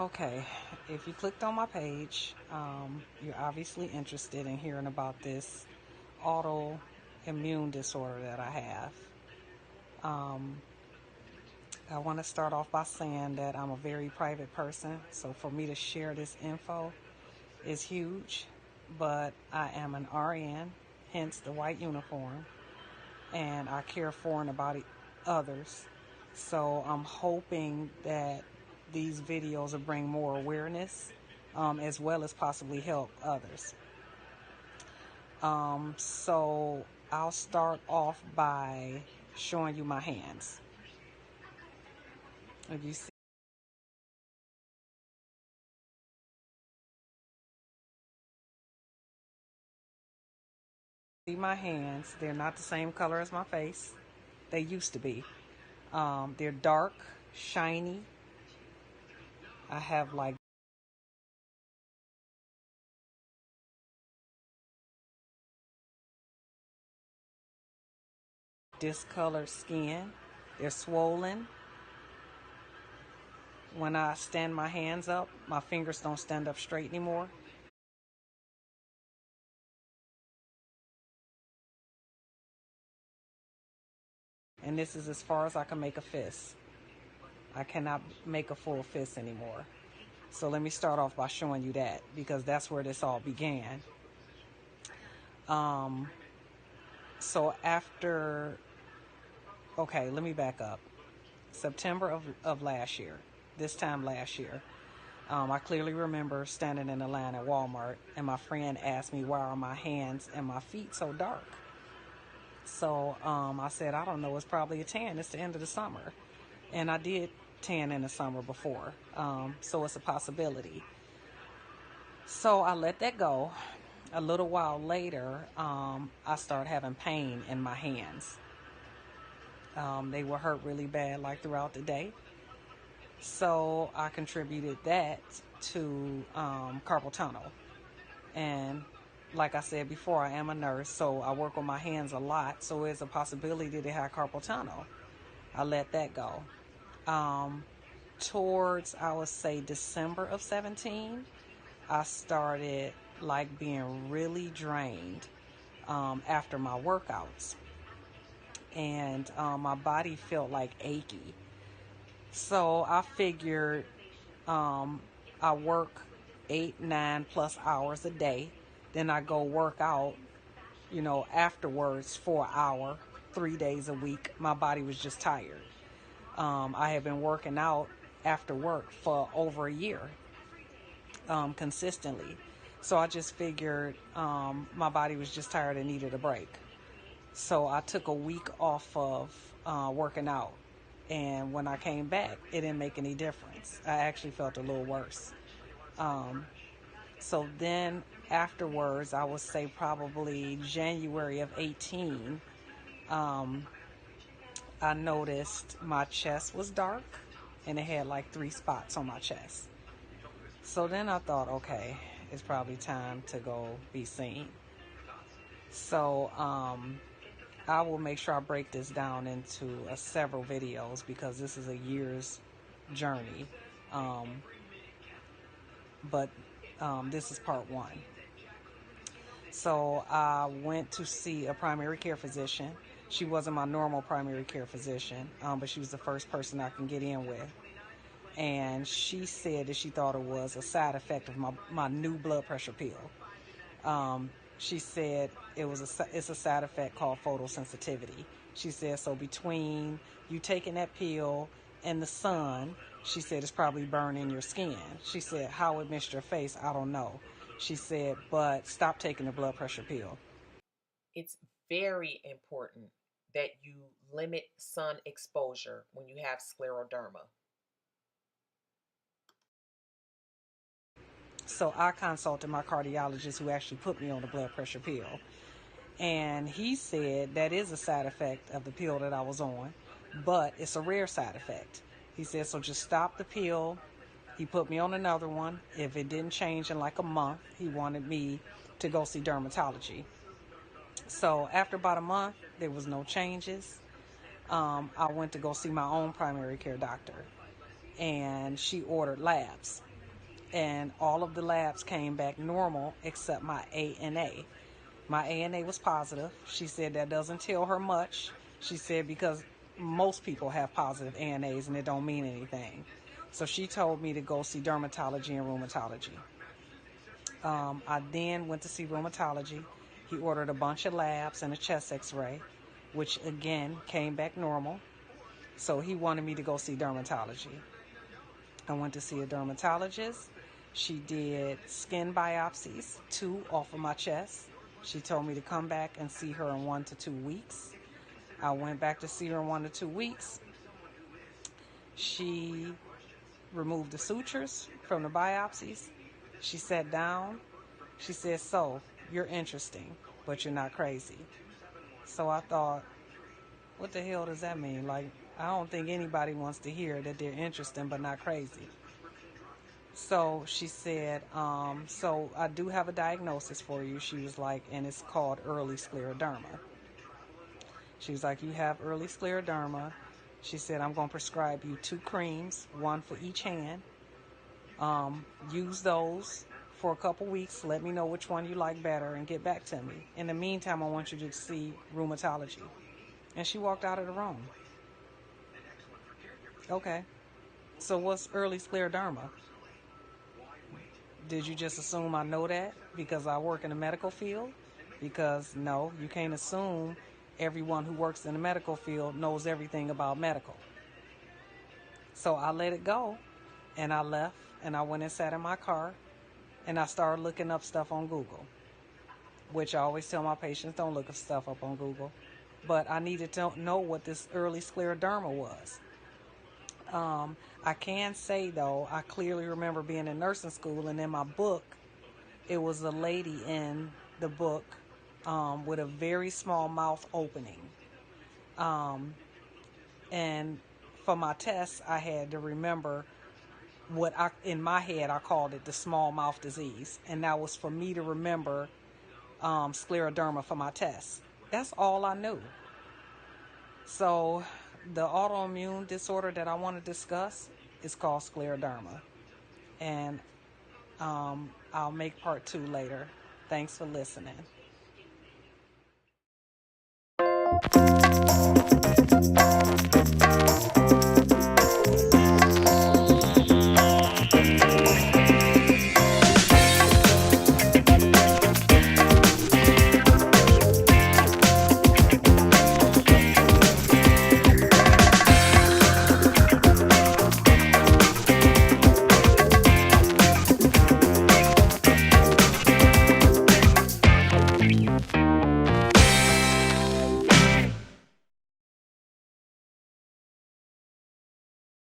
Okay, if you clicked on my page, you're obviously interested in hearing about this autoimmune disorder that I have. I want to start off by saying that I'm a very private person, so for me to share this info is huge, but I am an RN, hence the white uniform, and I care for and about others. So I'm hoping that these videos will bring more awareness, as well as possibly help others. So I'll start off by showing you my hands. If you see my hands, they're not the same color as my face. They used to be. They're dark, shiny. I have like discolored skin. They're swollen. When I stand my hands up, my fingers don't stand up straight anymore. And this is as far as I can make a fist. I cannot make a full fist anymore. So let me start off by showing you that, because that's where this all began. So after, okay, let me back up. September of last year, this time last year, I clearly remember standing in the line at Walmart, and my friend asked me, why are my hands and my feet so dark? So I said, I don't know, it's probably a tan. It's the end of the summer. And I did tan in the summer before, so it's a possibility. So I let that go. A little while later, I started having pain in my hands. They were hurt really bad, like throughout the day. So I contributed that to carpal tunnel. And like I said before, I am a nurse, so I work on my hands a lot. So it's a possibility that they have carpal tunnel. I let that go. Towards, I would say, December of 17, I started like being really drained after my workouts. And my body felt like achy. So I figured I work 8, 9 plus hours a day. Then I go work out, afterwards for an hour, 3 days a week. My body was just tired. I had been working out after work for over a year, consistently. So I just figured my body was just tired and needed a break. So I took a week off of working out. And when I came back, it didn't make any difference. I actually felt a little worse. So then afterwards, I would say probably January of 18, I noticed my chest was dark and it had like 3 spots on my chest. So then I thought, okay, it's probably time to go be seen. So I will make sure I break this down into several videos, because this is a year's journey. But this is part 1. So I went to see a primary care physician. She wasn't my normal primary care physician, but she was the first person I can get in with. And she said that she thought it was a side effect of my new blood pressure pill. She said it's a side effect called photosensitivity. She said, so between you taking that pill and the sun, she said it's probably burning your skin. She said, how it missed your face, I don't know. She said, but stop taking the blood pressure pill. It's very important that you limit sun exposure when you have scleroderma. So I consulted my cardiologist, who actually put me on the blood pressure pill. And he said that is a side effect of the pill that I was on, but it's a rare side effect. He said, so just stop the pill. He put me on another one. If it didn't change in like a month, he wanted me to go see dermatology. So after about a month, there was no changes. I went to go see my own primary care doctor, and she ordered labs. and all of the labs came back normal except my ANA. My ANA was positive. She said that doesn't tell her much. She said because most people have positive ANAs and it don't mean anything. So she told me to go see dermatology and rheumatology. I then went to see rheumatology. He ordered a bunch of labs and a chest x-ray, which again came back normal. So he wanted me to go see dermatology. I went to see a dermatologist. She did skin biopsies, 2 off of my chest. She told me to come back and see her in 1 to 2 weeks. I went back to see her in 1 to 2 weeks. She removed the sutures from the biopsies. She sat down. She said, "So, you're interesting, but you're not crazy." So I thought, what the hell does that mean? Like, I don't think anybody wants to hear that they're interesting but not crazy. So she said, so I do have a diagnosis for you. She was like, and it's called early scleroderma. She was like, you have early scleroderma. She said, I'm going to prescribe you 2 creams, 1 for each hand. Use those for a couple weeks. Let me know which one you like better and get back to me. In the meantime, I want you to see rheumatology. And she walked out of the room. Okay. So what's early scleroderma? Did you just assume I know that because I work in the medical field? Because no, you can't assume everyone who works in the medical field knows everything about medical. So I let it go and I left and I went and sat in my car and I started looking up stuff on Google, which I always tell my patients don't look up stuff up on Google. But I needed to know what this early scleroderma was. I can say, though, I clearly remember being in nursing school, and in my book, it was a lady in the book with a very small mouth opening. And for my tests, I had to remember in my head, I called it the small mouth disease. And that was for me to remember scleroderma for my tests. That's all I knew. So the autoimmune disorder that I want to discuss is called scleroderma. And I'll make part 2 later. Thanks for listening.